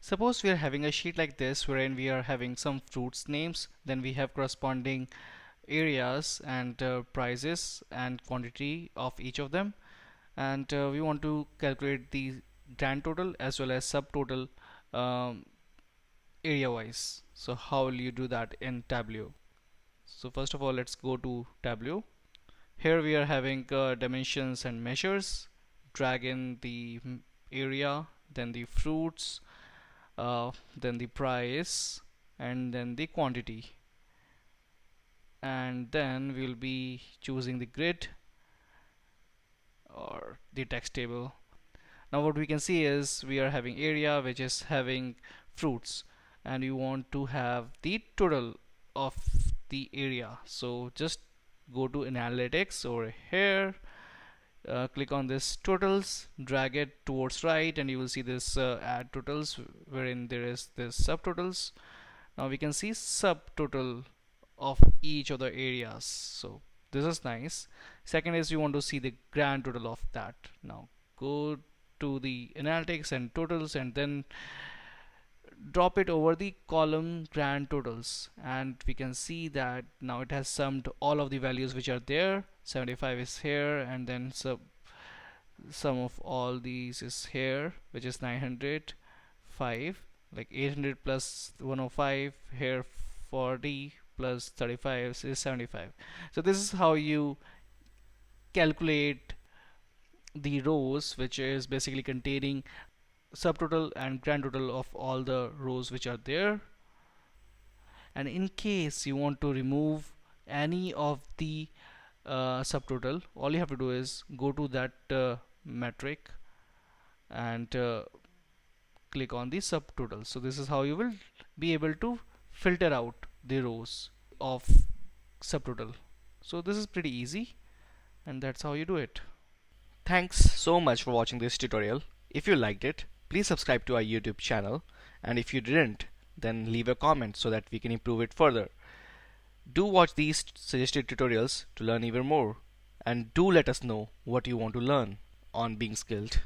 Suppose we are having a sheet like this wherein we are having some fruits names, then we have corresponding areas and prices and quantity of each of them, and we want to calculate the grand total as well as subtotal um, area wise. So how will you do that in Tableau? So first of all, let's go to Tableau. Here we are having dimensions and measures. Drag in the area, then the fruits, then the price, and then the quantity. And then we'll be choosing the grid or the text table. Now what we can see is we are having area which is having fruits, and we want to have the total of the area. So just go to analytics over here, click on this totals, drag it towards right, and you will see this add totals wherein there is this subtotals. Now we can see subtotal of each of the areas. So this is nice. Second is you want to see the grand total of that. Now go to the analytics and totals, and then drop it over the column grand totals, and we can see that now it has summed all of the values which are there. 75 is here, and then sum of all these is here, which is 905, like 800 plus 105 here, 40 plus 35 is 75. So this is how you calculate the rows, which is basically containing subtotal and grand total of all the rows which are there. And in case you want to remove any of the subtotal, all you have to do is go to that metric and click on the subtotal. So this is how you will be able to filter out the rows of subtotal. So this is pretty easy, and that's how you do it. Thanks so much for watching this tutorial. If you liked it, please subscribe to our YouTube channel, and if you didn't, then leave a comment so that we can improve it further. Do watch these suggested tutorials to learn even more, and do let us know what you want to learn on Being Skilled.